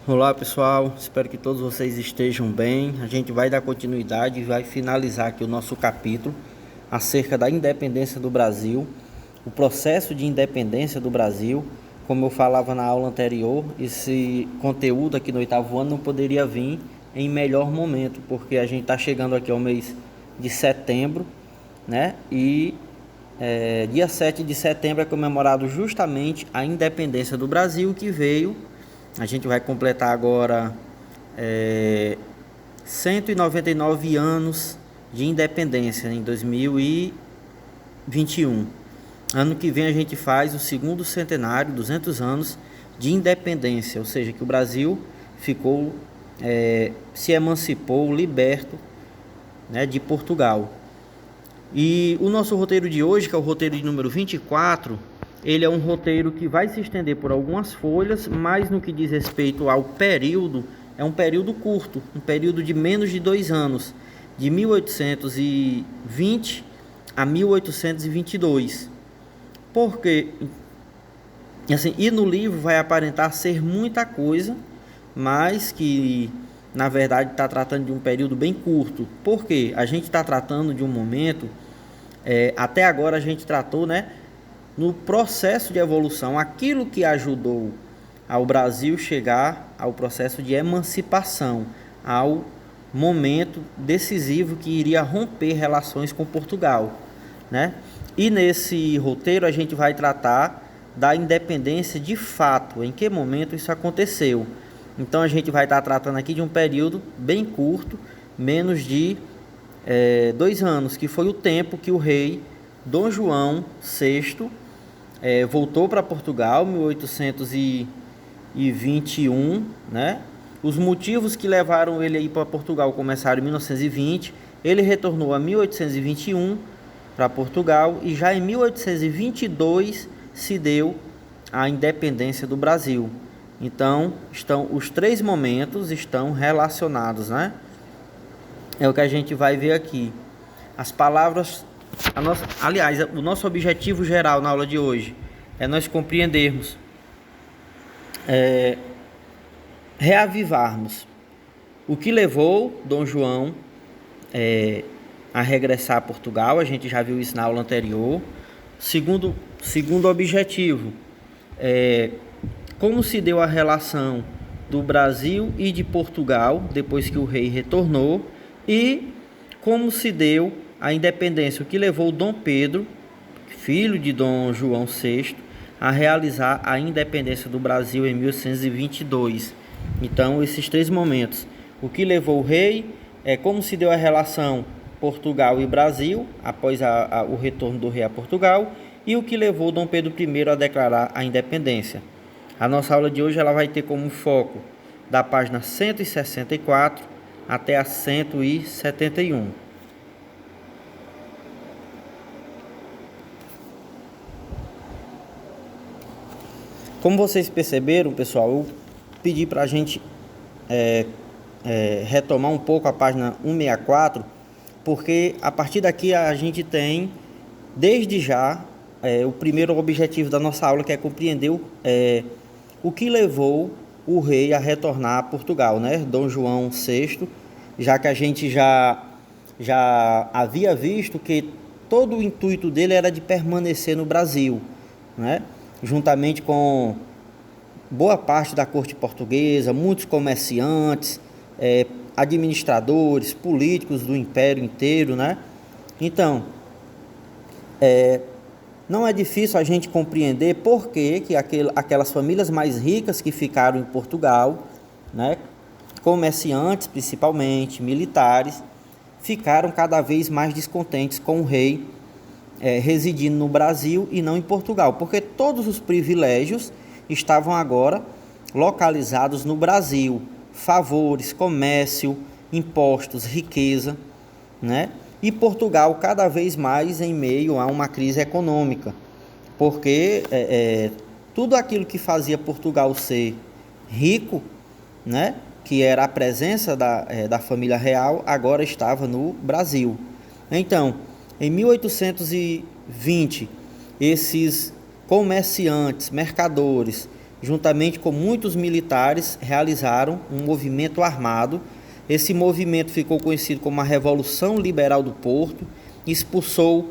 Olá pessoal, espero que todos vocês estejam bem. A gente vai dar continuidade e vai finalizar aqui o nosso capítulo acerca da independência do Brasil, o processo de independência do Brasil. Como eu falava na aula anterior, esse conteúdo aqui no oitavo ano não poderia vir em melhor momento, porque a gente está chegando aqui ao mês de setembro, né? E dia 7 de setembro é comemorado justamente a independência do Brasil, que veio. A gente vai completar agora 199 anos de independência em 2021. Ano que vem a gente faz o segundo centenário, 200 anos de independência, ou seja, que o Brasil ficou, se emancipou, liberto, né, de Portugal. E o nosso roteiro de hoje, que é o roteiro de número 24, ele é um roteiro que vai se estender por algumas folhas, mas no que diz respeito ao período, é um período curto, um período de menos de 2 anos, de 1820 a 1822. Porque, assim, e no livro vai aparentar ser muita coisa, mas que na verdade está tratando de um período bem curto. Porque a gente está tratando de um momento, até agora a gente tratou, né, no processo de evolução, aquilo que ajudou ao Brasil chegar ao processo de emancipação, ao momento decisivo que iria romper relações com Portugal, né? E nesse roteiro a gente vai tratar da independência de fato, em que momento isso aconteceu. Então a gente vai estar tratando aqui de um período bem curto, menos de 2 anos, que foi o tempo que o rei Dom João VI voltou para Portugal, 1821, né? Os motivos que levaram ele a ir para Portugal começaram em 1920. Ele retornou a 1821 para Portugal e já em 1822 se deu a independência do Brasil. Então, os 3 momentos estão relacionados, né? É o que a gente vai ver aqui. As palavras, aliás, o nosso objetivo geral na aula de hoje é nós compreendermos, reavivarmos o que levou Dom João a regressar a Portugal. A gente já viu isso na aula anterior. Segundo objetivo, como se deu a relação do Brasil e de Portugal depois que o rei retornou, e como se deu a independência, o que levou Dom Pedro, filho de Dom João VI, a realizar a independência do Brasil em 1822. Então, esses 3 momentos, o que levou o rei, como se deu a relação Portugal e Brasil, após o retorno do rei a Portugal, e o que levou Dom Pedro I a declarar a independência. A nossa aula de hoje ela vai ter como foco da página 164 até a 171. Como vocês perceberam, pessoal, eu pedi para a gente retomar um pouco a página 164, porque a partir daqui a gente tem, desde já, o primeiro objetivo da nossa aula, que é compreender o que levou o rei a retornar a Portugal, né? Dom João VI, já que a gente já havia visto que todo o intuito dele era de permanecer no Brasil, né? Juntamente com boa parte da corte portuguesa, muitos comerciantes, administradores, políticos do império inteiro, né? Então, não é difícil a gente compreender por que aquelas famílias mais ricas que ficaram em Portugal, né, comerciantes principalmente, militares, ficaram cada vez mais descontentes com o rei residindo no Brasil e não em Portugal, porque todos os privilégios estavam agora localizados no Brasil: favores, comércio, impostos, riqueza, né? E Portugal cada vez mais em meio a uma crise econômica, porque tudo aquilo que fazia Portugal ser rico, né, que era a presença da família real, agora estava no Brasil. Então, em 1820, esses comerciantes, mercadores, juntamente com muitos militares, realizaram um movimento armado. Esse movimento ficou conhecido como a Revolução Liberal do Porto, expulsou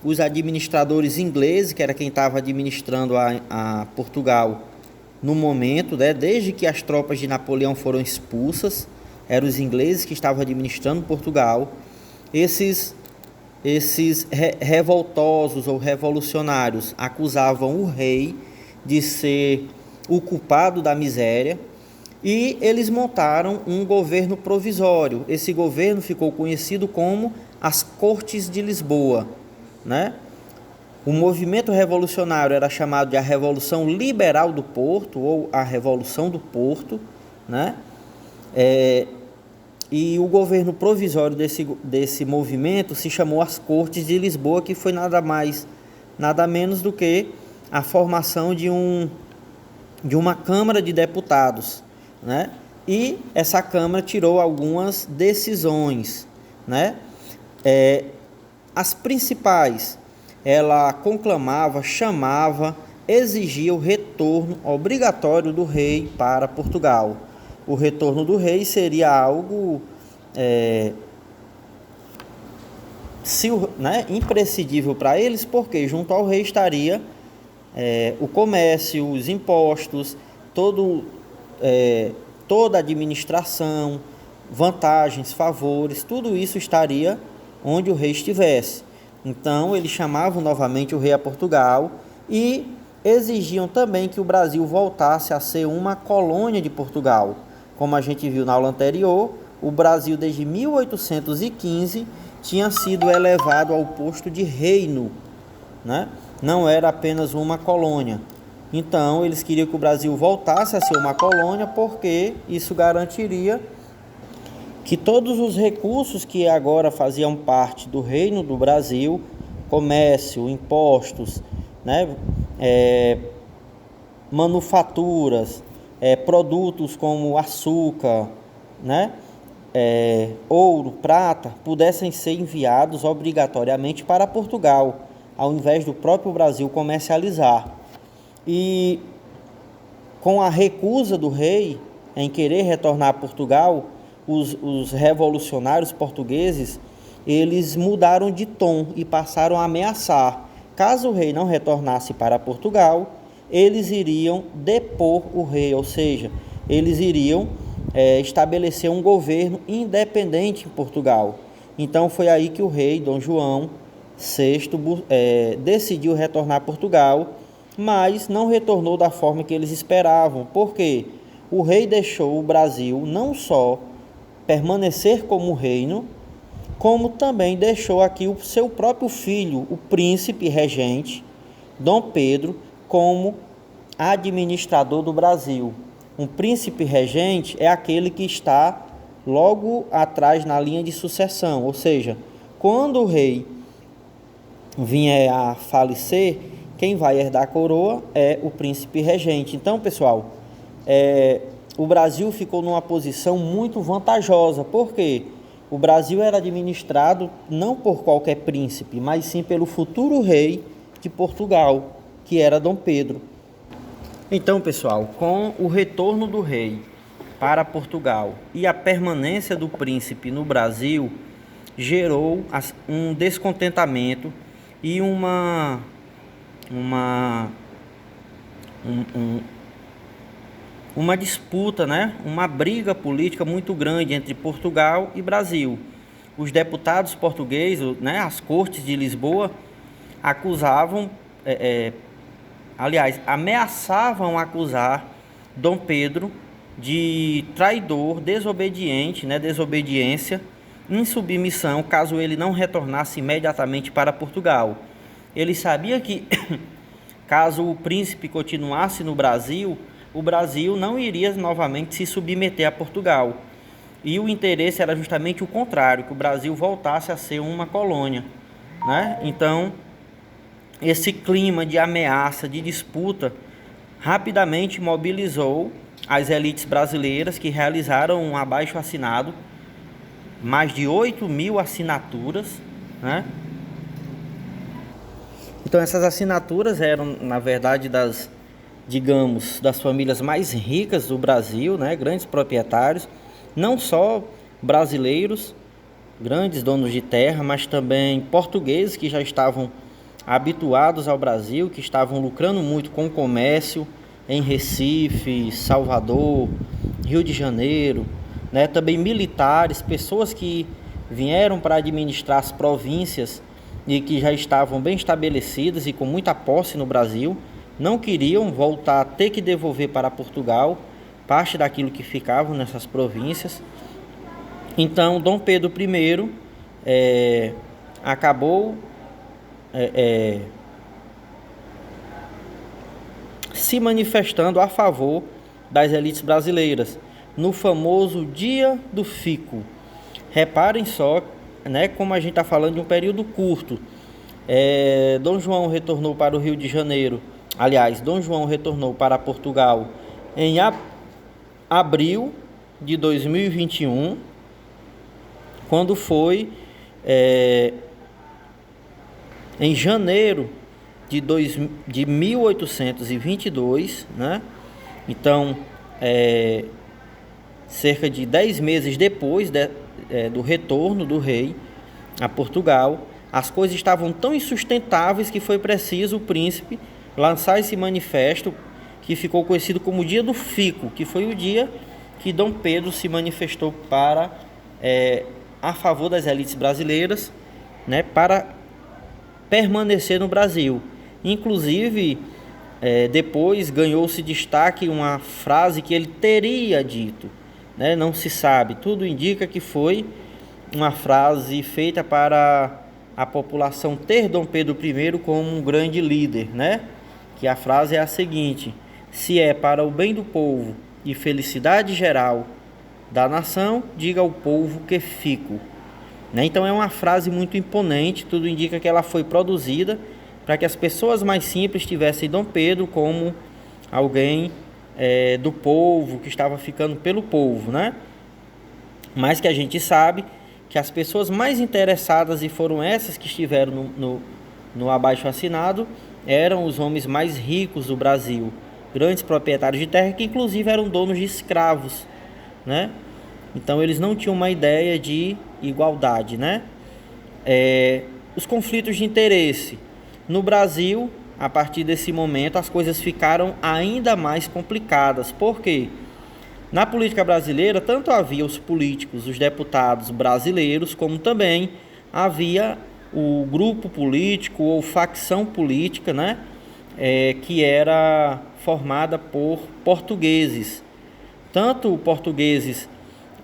os administradores ingleses, que era quem estava administrando a Portugal no momento, né? Desde que as tropas de Napoleão foram expulsas, eram os ingleses que estavam administrando Portugal. Esses revoltosos ou revolucionários acusavam o rei de ser o culpado da miséria e eles montaram um governo provisório. Esse governo ficou conhecido como as Cortes de Lisboa, né? O movimento revolucionário era chamado de a Revolução Liberal do Porto ou a Revolução do Porto, né? E o governo provisório desse movimento se chamou as Cortes de Lisboa, que foi nada mais, nada menos do que a formação de uma Câmara de Deputados, né? E essa Câmara tirou algumas decisões, né? As principais, ela conclamava, chamava, exigia o retorno obrigatório do rei para Portugal. O retorno do rei seria algo imprescindível para eles, porque junto ao rei estaria o comércio, os impostos, toda a administração, vantagens, favores, tudo isso estaria onde o rei estivesse. Então eles chamavam novamente o rei a Portugal e exigiam também que o Brasil voltasse a ser uma colônia de Portugal. Como a gente viu na aula anterior, o Brasil desde 1815 tinha sido elevado ao posto de reino, né? Não era apenas uma colônia. Então eles queriam que o Brasil voltasse a ser uma colônia, porque isso garantiria que todos os recursos que agora faziam parte do reino do Brasil, comércio, impostos, né? Manufaturas, produtos como açúcar, né? Ouro, prata, pudessem ser enviados obrigatoriamente para Portugal, ao invés do próprio Brasil comercializar. E com a recusa do rei em querer retornar a Portugal, os revolucionários portugueses, eles mudaram de tom e passaram a ameaçar. Caso o rei não retornasse para Portugal, eles iriam depor o rei, ou seja, eles iriam estabelecer um governo independente em Portugal. Então foi aí que o rei Dom João VI decidiu retornar a Portugal, mas não retornou da forma que eles esperavam, porque o rei deixou o Brasil não só permanecer como reino, como também deixou aqui o seu próprio filho, o príncipe regente, Dom Pedro, como administrador do Brasil. Um príncipe regente é aquele que está logo atrás na linha de sucessão, ou seja, quando o rei vier a falecer, quem vai herdar a coroa é o príncipe regente. Então, pessoal, o Brasil ficou numa posição muito vantajosa, porque o Brasil era administrado não por qualquer príncipe, mas sim pelo futuro rei de Portugal, que era Dom Pedro. Então, pessoal, com o retorno do rei para Portugal e a permanência do príncipe no Brasil, gerou um descontentamento e uma disputa, né? Uma briga política muito grande entre Portugal e Brasil. Os deputados portugueses, né, as Cortes de Lisboa, acusavam, ameaçavam acusar Dom Pedro de traidor, desobediente, né, desobediência, insubmissão, caso ele não retornasse imediatamente para Portugal. Ele sabia que, caso o príncipe continuasse no Brasil, o Brasil não iria novamente se submeter a Portugal. E o interesse era justamente o contrário, que o Brasil voltasse a ser uma colônia, né? Então, esse clima de ameaça, de disputa, rapidamente mobilizou as elites brasileiras, que realizaram um abaixo-assinado, mais de 8.000 assinaturas, né? Então essas assinaturas eram, na verdade, das digamos, das famílias mais ricas do Brasil, né? Grandes proprietários, não só brasileiros, grandes donos de terra, mas também portugueses que já estavam habituados ao Brasil, que estavam lucrando muito com o comércio em Recife, Salvador, Rio de Janeiro, né? Também militares, pessoas que vieram para administrar as províncias e que já estavam bem estabelecidas e com muita posse no Brasil, não queriam voltar a ter que devolver para Portugal parte daquilo que ficavam nessas províncias. Então, Dom Pedro I acabou se manifestando a favor das elites brasileiras no famoso Dia do Fico. Reparem só, né, como a gente está falando de um período curto. Dom João retornou para o Rio de Janeiro. Aliás, Dom João retornou para Portugal em abril de 2021, quando foi em janeiro de 1822, né? Então, cerca de 10 meses depois do retorno do rei a Portugal, as coisas estavam tão insustentáveis que foi preciso o príncipe lançar esse manifesto que ficou conhecido como Dia do Fico, que foi o dia que Dom Pedro se manifestou a favor das elites brasileiras, né, para permanecer no Brasil. Inclusive, depois ganhou-se destaque uma frase que ele teria dito, né, não se sabe, tudo indica que foi uma frase feita para a população ter Dom Pedro I como um grande líder, né? Que a frase é a seguinte: se é para o bem do povo e felicidade geral da nação, diga ao povo que fico. Né? Então é uma frase muito imponente, tudo indica que ela foi produzida para que as pessoas mais simples tivessem Dom Pedro como alguém do povo, que estava ficando pelo povo, né? Mas que a gente sabe que as pessoas mais interessadas, e foram essas que estiveram no abaixo-assinado, eram os homens mais ricos do Brasil, grandes proprietários de terra, que inclusive eram donos de escravos, né? Então eles não tinham uma ideia de igualdade, né? Os conflitos de interesse no Brasil, a partir desse momento, as coisas ficaram ainda mais complicadas. Por quê? Na política brasileira, tanto havia os políticos, os deputados brasileiros, como também havia o grupo político ou facção política, né? Que era formada por portugueses. Tanto portugueses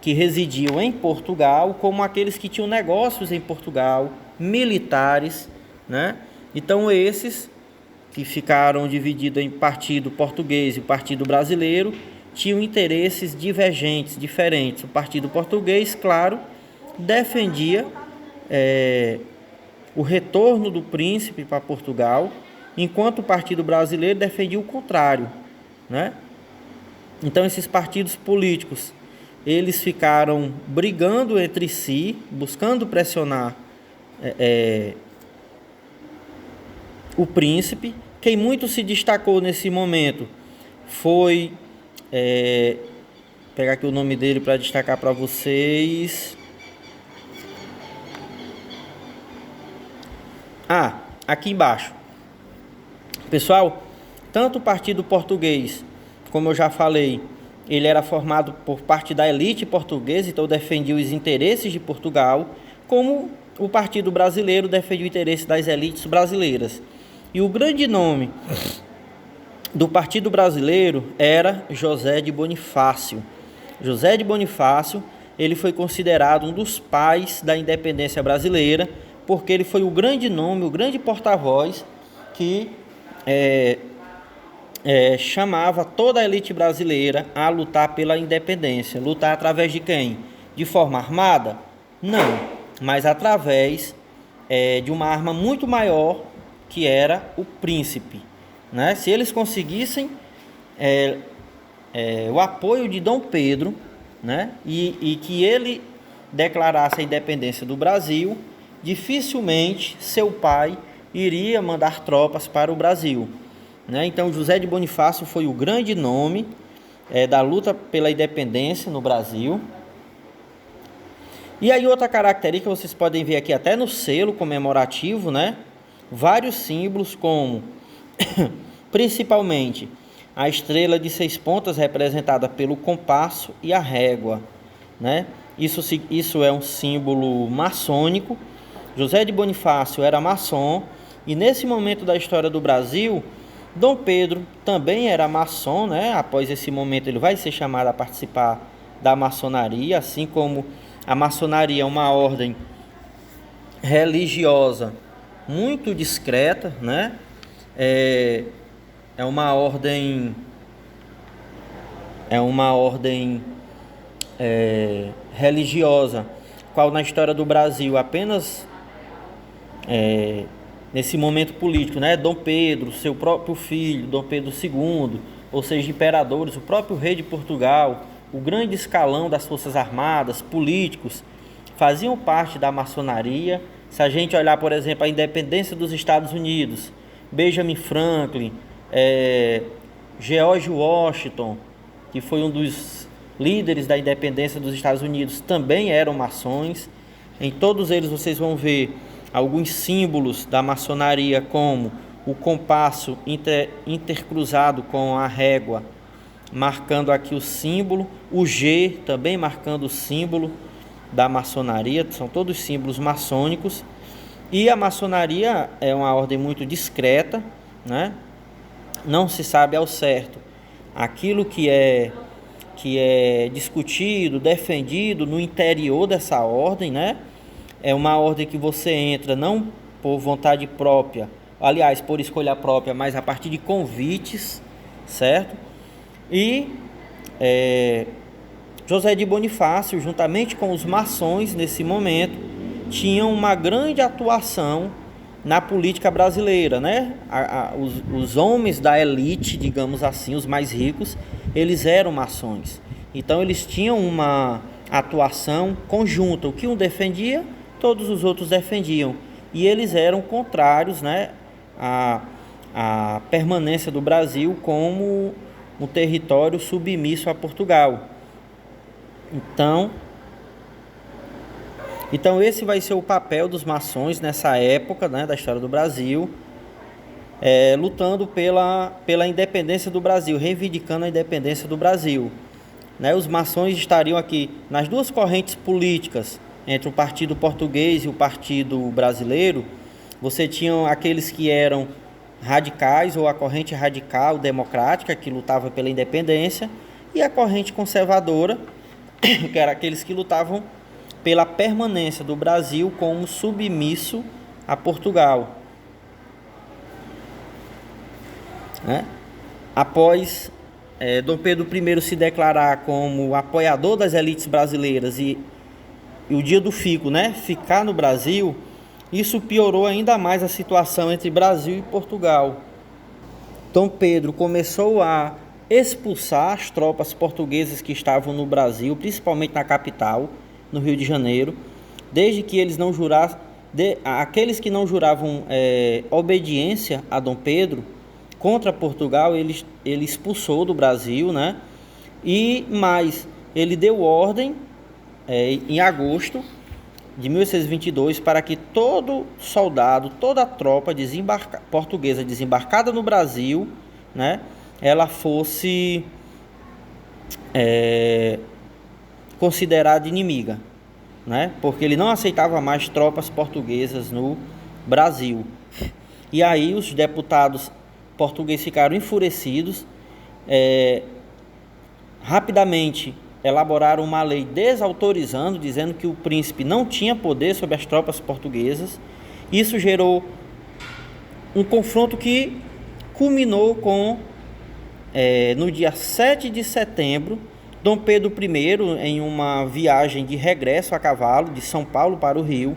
que residiam em Portugal, como aqueles que tinham negócios em Portugal, militares, né? Então esses que ficaram divididos em partido português e partido brasileiro tinham interesses divergentes, diferentes. O partido português, claro, defendia o retorno do príncipe para Portugal, enquanto o partido brasileiro defendia o contrário, né? Então esses partidos políticos, eles ficaram brigando entre si, buscando pressionar o príncipe. Quem muito se destacou nesse momento foi, pegar aqui o nome dele para destacar para vocês. Aqui embaixo. Pessoal, tanto o partido português, como eu já falei, ele era formado por parte da elite portuguesa, então defendia os interesses de Portugal, como o partido brasileiro defendia o interesse das elites brasileiras. E o grande nome do partido brasileiro era José de Bonifácio. José de Bonifácio, ele foi considerado um dos pais da independência brasileira, porque ele foi o grande nome, o grande porta-voz que chamava toda a elite brasileira a lutar pela independência. Lutar através de quem? De forma armada? Não, mas através de uma arma muito maior, que era o príncipe, né? Se eles conseguissem o apoio de Dom Pedro, né? E que ele declarasse a independência do Brasil, dificilmente seu pai iria mandar tropas para o Brasil. né? Então José de Bonifácio foi o grande nome da luta pela independência no Brasil. E aí outra característica vocês podem ver aqui até no selo comemorativo, né? Vários símbolos como principalmente a estrela de 6 pontas representada pelo compasso e a régua, né? Isso é um símbolo maçônico. José de Bonifácio era maçom e nesse momento da história do Brasil, Dom Pedro também era maçom, né? Após esse momento ele vai ser chamado a participar da maçonaria, assim como a maçonaria é uma ordem religiosa muito discreta, né? É uma ordem religiosa, qual na história do Brasil apenas nesse momento político, né? Dom Pedro, seu próprio filho, Dom Pedro II, ou seja, imperadores, o próprio rei de Portugal, o grande escalão das forças armadas, políticos, faziam parte da maçonaria. Se a gente olhar, por exemplo, a independência dos Estados Unidos, Benjamin Franklin, George Washington, que foi um dos líderes da independência dos Estados Unidos, também eram maçons. Em todos eles vocês vão ver alguns símbolos da maçonaria, como o compasso intercruzado com a régua, marcando aqui o símbolo, o G também marcando o símbolo da maçonaria, são todos símbolos maçônicos. E a maçonaria é uma ordem muito discreta, né? Não se sabe ao certo aquilo que é discutido, defendido no interior dessa ordem, né? É uma ordem que você entra não por vontade própria, aliás, por escolha própria, mas a partir de convites, certo? E José de Bonifácio, juntamente com os maçons nesse momento, tinham uma grande atuação na política brasileira, né? Os homens da elite, digamos assim, os mais ricos, eles eram maçons. Então eles tinham uma atuação conjunta. O que um defendia, todos os outros defendiam. E eles eram contrários, né, à permanência do Brasil como um território submisso a Portugal. Então esse vai ser o papel dos maçons nessa época, né, da história do Brasil, lutando pela independência do Brasil, reivindicando a independência do Brasil, né? Os maçons estariam aqui nas duas correntes políticas, entre o Partido Português e o Partido Brasileiro. Você tinha aqueles que eram radicais, ou a corrente radical democrática, que lutava pela independência, e a corrente conservadora, que era aqueles que lutavam pela permanência do Brasil como submisso a Portugal, né? Após Dom Pedro I se declarar como apoiador das elites brasileiras e o dia do fico, né, ficar no Brasil, isso piorou ainda mais a situação entre Brasil e Portugal. Dom Pedro começou a expulsar as tropas portuguesas que estavam no Brasil, principalmente na capital, no Rio de Janeiro, desde que eles não jurassem, aqueles que não juravam obediência a Dom Pedro contra Portugal, ele expulsou do Brasil, né? E mais, ele deu ordem em agosto de 1622 para que todo soldado, toda a tropa portuguesa desembarcada no Brasil, né, ela fosse considerada inimiga, né? Porque ele não aceitava mais tropas portuguesas no Brasil. E aí os deputados portugueses ficaram enfurecidos, rapidamente elaboraram uma lei desautorizando, dizendo que o príncipe não tinha poder sobre as tropas portuguesas. Isso gerou um confronto que culminou com, no dia 7 de setembro, Dom Pedro I, em uma viagem de regresso a cavalo de São Paulo para o Rio,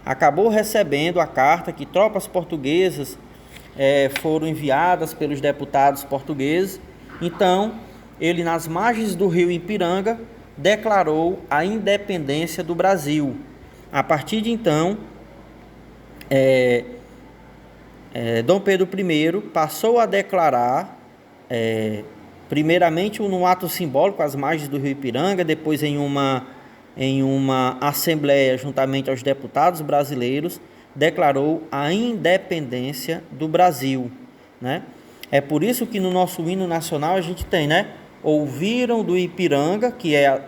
acabou recebendo a carta que tropas portuguesas foram enviadas pelos deputados portugueses. Então, ele, nas margens do rio Ipiranga, declarou a independência do Brasil. A partir de então, Dom Pedro I passou a declarar, primeiramente num ato simbólico às margens do rio Ipiranga, depois em uma assembleia juntamente aos deputados brasileiros, declarou a independência do Brasil, né? É por isso que no nosso hino nacional a gente tem, né? Ouviram do Ipiranga, que é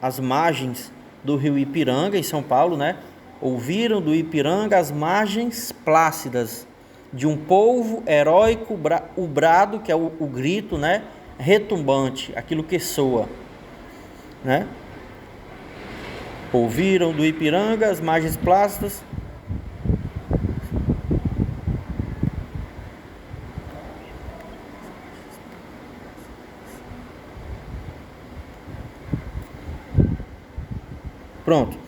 as margens do rio Ipiranga, em São Paulo, né? Ouviram do Ipiranga as margens plácidas de um povo heróico, o brado, que é o grito, né? Retumbante, aquilo que soa, né? Ouviram do Ipiranga as margens plácidas. Pronto.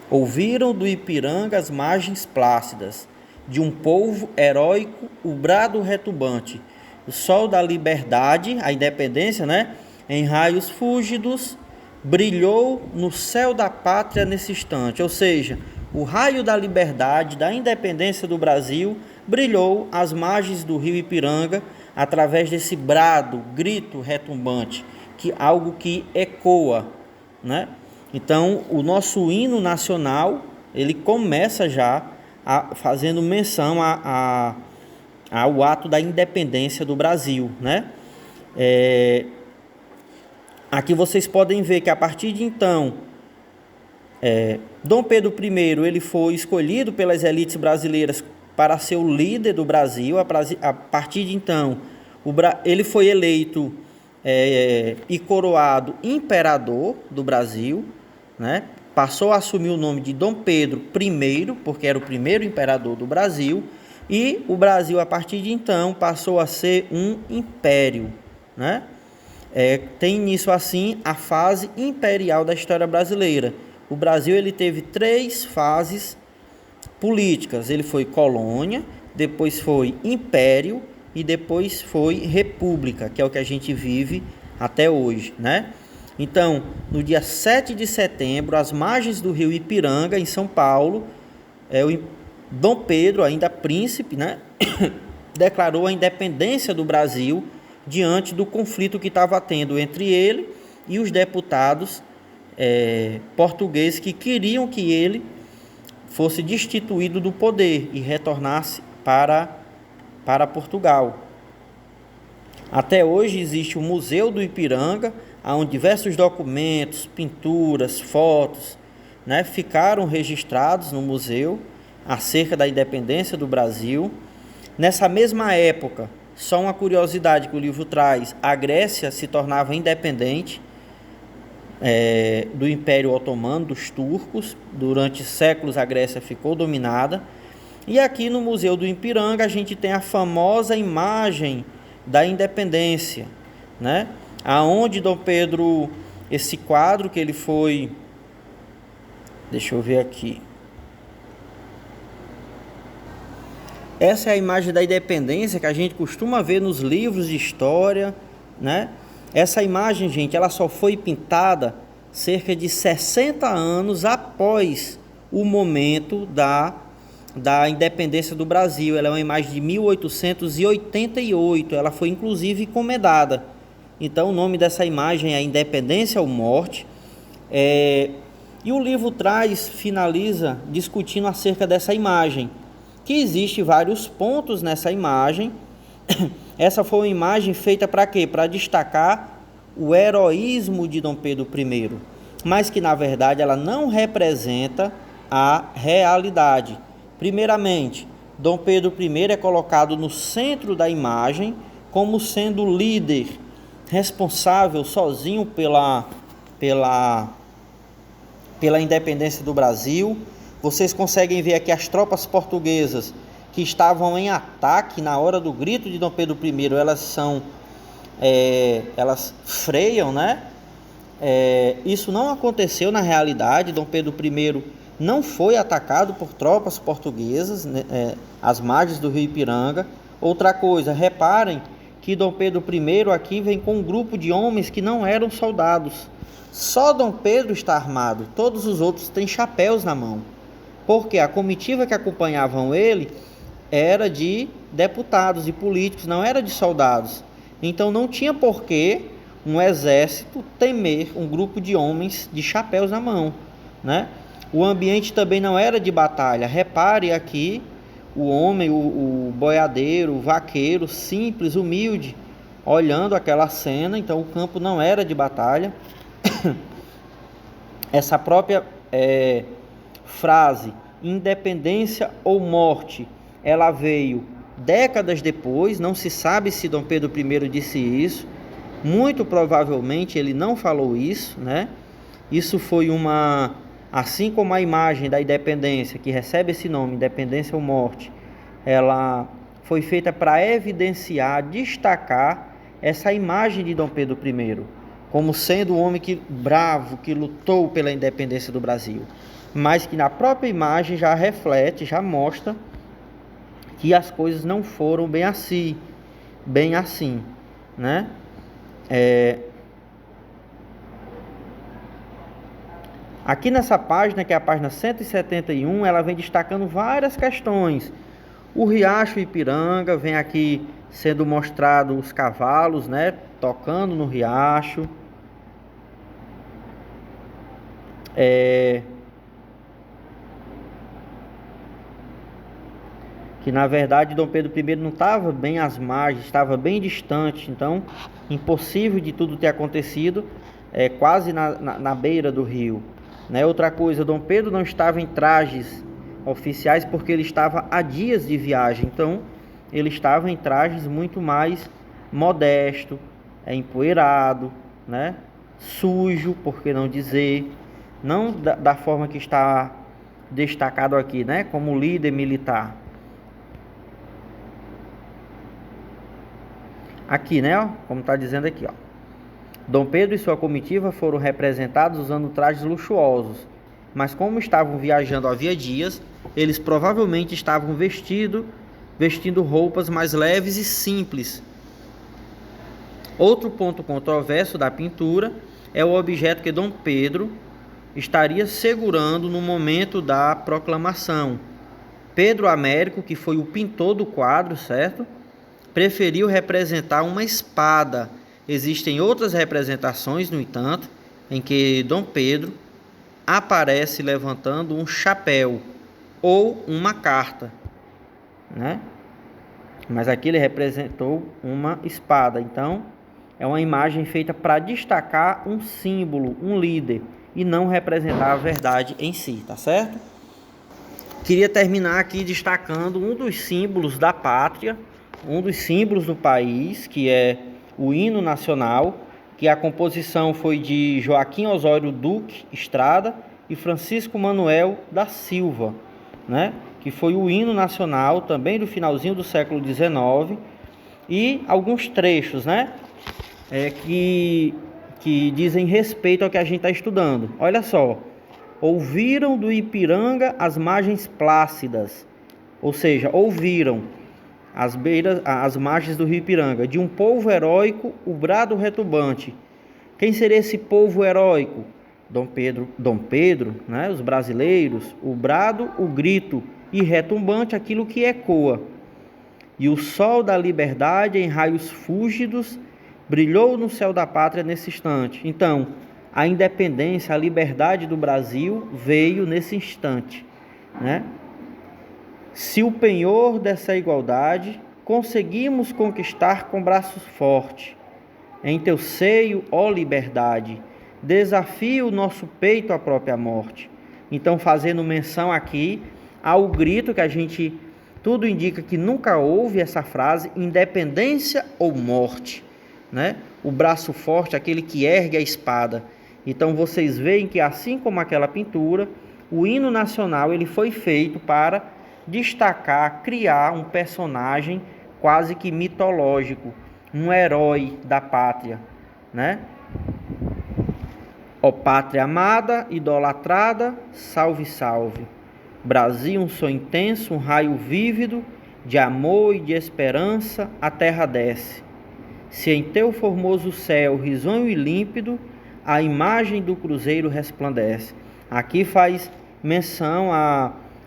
Ouviram do Ipiranga as margens plácidas de um povo heróico, o brado retumbante. O sol da liberdade, a independência, né? Em raios fúlgidos, brilhou no céu da pátria nesse instante. Ou seja, o raio da liberdade, da independência do Brasil, brilhou às margens do rio Ipiranga, através desse brado, grito retumbante, algo que ecoa, né? Então, o nosso hino nacional, ele começa já fazendo menção ao ato da independência do Brasil, né? Aqui vocês podem ver que a partir de então, Dom Pedro I ele foi escolhido pelas elites brasileiras para ser o líder do Brasil. A partir de então, ele foi eleito e coroado imperador do Brasil, né? Passou a assumir o nome de Dom Pedro I, porque era o primeiro imperador do Brasil, e o Brasil, a partir de então, passou a ser um império, né? Tem início assim a fase imperial da história brasileira. O Brasil ele teve 3 fases políticas. Ele foi colônia, depois foi império e depois foi república, que é o que a gente vive até hoje, né? Então, no dia 7 de setembro, às margens do rio Ipiranga, em São Paulo, o Dom Pedro, ainda príncipe, né, declarou a independência do Brasil diante do conflito que estava tendo entre ele e os deputados portugueses que queriam que ele fosse destituído do poder e retornasse para Portugal. Até hoje existe o Museu do Ipiranga, onde diversos documentos, pinturas, fotos, né, ficaram registrados no museu acerca da independência do Brasil. Nessa mesma época, só uma curiosidade que o livro traz, a Grécia se tornava independente do Império Otomano, dos turcos. Durante séculos a Grécia ficou dominada. E aqui no Museu do Ipiranga a gente tem a famosa imagem da independência, né? Aonde Dom Pedro, esse quadro que ele foi, deixa eu ver aqui, essa é a imagem da independência que a gente costuma ver nos livros de história, né? Essa imagem, gente, ela só foi pintada cerca de 60 anos após o momento da independência do Brasil. Ela é uma imagem de 1888, ela foi inclusive encomendada. Então o nome dessa imagem é Independência ou Morte. E o livro finaliza discutindo acerca dessa imagem, que existe vários pontos nessa imagem. Essa foi uma imagem feita para quê? Para destacar o heroísmo de Dom Pedro I, mas que na verdade ela não representa a realidade. Primeiramente, Dom Pedro I é colocado no centro da imagem como sendo o líder responsável sozinho pela independência do Brasil. Vocês conseguem ver aqui as tropas portuguesas que estavam em ataque na hora do grito de Dom Pedro I, elas freiam, né? Isso não aconteceu na realidade. Dom Pedro I não foi atacado por tropas portuguesas, né, às margens do rio Ipiranga. Outra coisa, reparem que Dom Pedro I aqui vem com um grupo de homens que não eram soldados. Só Dom Pedro está armado, todos os outros têm chapéus na mão, porque a comitiva que acompanhavam ele era de deputados e políticos, não era de soldados. Então não tinha porquê um exército temer um grupo de homens de chapéus na mão, né? O ambiente também não era de batalha. Repare aqui o homem, o boiadeiro, o vaqueiro, simples, humilde, olhando aquela cena. Então o campo não era de batalha. Essa própria frase, independência ou morte, ela veio décadas depois. Não se sabe se Dom Pedro I disse isso. Muito provavelmente ele não falou isso, né? Isso foi assim como a imagem da independência, que recebe esse nome, independência ou morte, ela foi feita para evidenciar, destacar essa imagem de Dom Pedro I, como sendo o homem bravo, que lutou pela independência do Brasil, mas que na própria imagem já reflete, já mostra que as coisas não foram bem assim, né? Aqui nessa página, que é a página 171, ela vem destacando várias questões. O Riacho Ipiranga, vem aqui sendo mostrado os cavalos, né, tocando no riacho. Que na verdade Dom Pedro I não estava bem às margens, estava bem distante, então impossível de tudo ter acontecido quase na beira do rio, né? Outra coisa, Dom Pedro não estava em trajes oficiais porque ele estava a dias de viagem, então ele estava em trajes muito mais modesto, empoeirado, né? Sujo, por que não dizer, não da forma que está destacado aqui, né? Como líder militar. Aqui, né, ó, como está dizendo aqui, ó. Dom Pedro e sua comitiva foram representados usando trajes luxuosos, mas como estavam viajando havia dias, eles provavelmente estavam vestindo roupas mais leves e simples. Outro ponto controverso da pintura é o objeto que Dom Pedro estaria segurando no momento da proclamação. Pedro Américo, que foi o pintor do quadro, certo? Preferiu representar uma espada. Existem outras representações, no entanto, em que Dom Pedro aparece levantando um chapéu ou uma carta, né? Mas aqui ele representou uma espada. Então, é uma imagem feita para destacar um símbolo, um líder, e não representar a verdade em si, tá certo? Queria terminar aqui destacando um dos símbolos da pátria, um dos símbolos do país, que é o hino nacional, que a composição foi de Joaquim Osório Duque Estrada e Francisco Manuel da Silva, né? Que foi o hino nacional também do finalzinho do século XIX, e alguns trechos, né? Que dizem respeito ao que a gente está estudando. Olha só: ouviram do Ipiranga as margens plácidas, ou seja, ouviram as margens do rio Ipiranga, de um povo heróico, o brado retumbante. Quem seria esse povo heróico? Dom Pedro, né? Os brasileiros, o brado, o grito, e retumbante, aquilo que ecoa. E o sol da liberdade, em raios fúlgidos, brilhou no céu da pátria nesse instante. Então, a independência, a liberdade do Brasil veio nesse instante, né? Se o penhor dessa igualdade conseguimos conquistar com braços fortes, em teu seio, ó liberdade, desafia o nosso peito à própria morte. Então, fazendo menção aqui ao grito que a gente, tudo indica que nunca houve essa frase, independência ou morte, né? O braço forte, aquele que ergue a espada. Então, vocês veem que, assim como aquela pintura, o hino nacional ele foi feito para destacar, criar um personagem quase que mitológico, um herói da pátria, né? Ó pátria amada, idolatrada, salve, salve. Brasil, um sonho intenso, um raio vívido, de amor e de esperança, a terra desce. Se em teu formoso céu, risonho e límpido, a imagem do cruzeiro resplandece. Aqui faz menção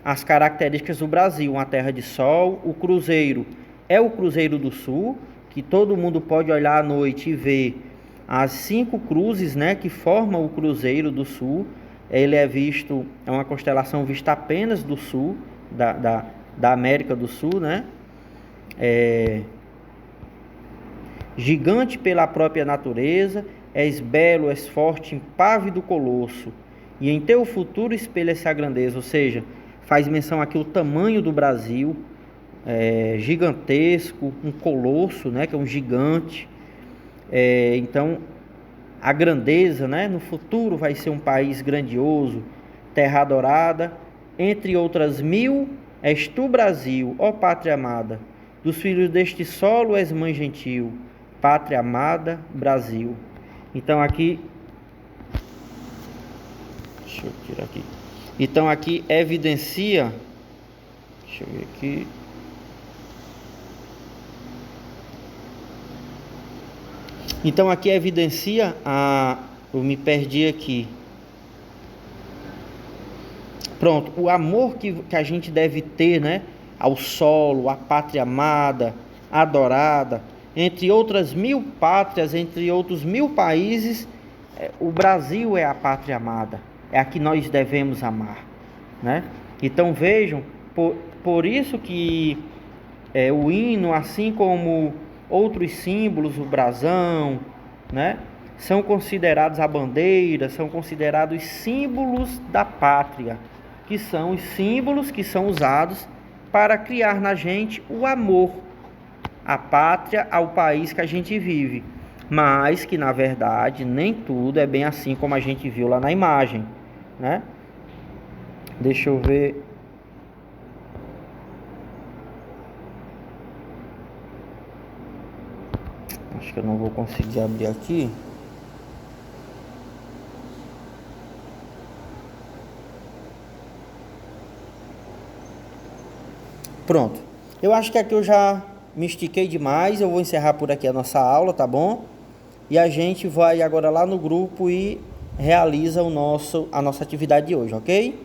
as características do Brasil, uma terra de sol. O cruzeiro é o Cruzeiro do Sul, que todo mundo pode olhar à noite e ver as 5 cruzes, né, que formam o Cruzeiro do Sul. Ele é visto, é uma constelação vista apenas do sul, da América do Sul, né? Gigante pela própria natureza, és belo, és forte, impávido colosso, e em teu futuro espelha-se a grandeza. Ou seja, faz menção aqui o tamanho do Brasil, gigantesco, um colosso, né, que é um gigante. Então, a grandeza, né, no futuro vai ser um país grandioso, terra adorada, entre outras 1000, és tu, Brasil, ó pátria amada, dos filhos deste solo és mãe gentil, pátria amada, Brasil. Então aqui, deixa eu tirar aqui. Então aqui evidencia, deixa eu ver aqui. Então aqui evidencia eu me perdi aqui. Pronto, o amor que a gente deve ter, né, ao solo, à pátria amada, adorada, entre outras 1000 pátrias, entre outros 1000 países, o Brasil é a pátria amada, é a que nós devemos amar, né? Então vejam, por isso que o hino, assim como outros símbolos, o brasão, né, são considerados a bandeira, são considerados símbolos da pátria, que são os símbolos que são usados para criar na gente o amor à pátria, ao país que a gente vive. Mas que, na verdade, nem tudo é bem assim como a gente viu lá na imagem, né? Deixa eu ver. Acho que eu não vou conseguir abrir aqui. Pronto. Eu acho que aqui eu já me estiquei demais. Eu vou encerrar por aqui a nossa aula, tá bom? E a gente vai agora lá no grupo e realiza a nossa atividade de hoje, ok?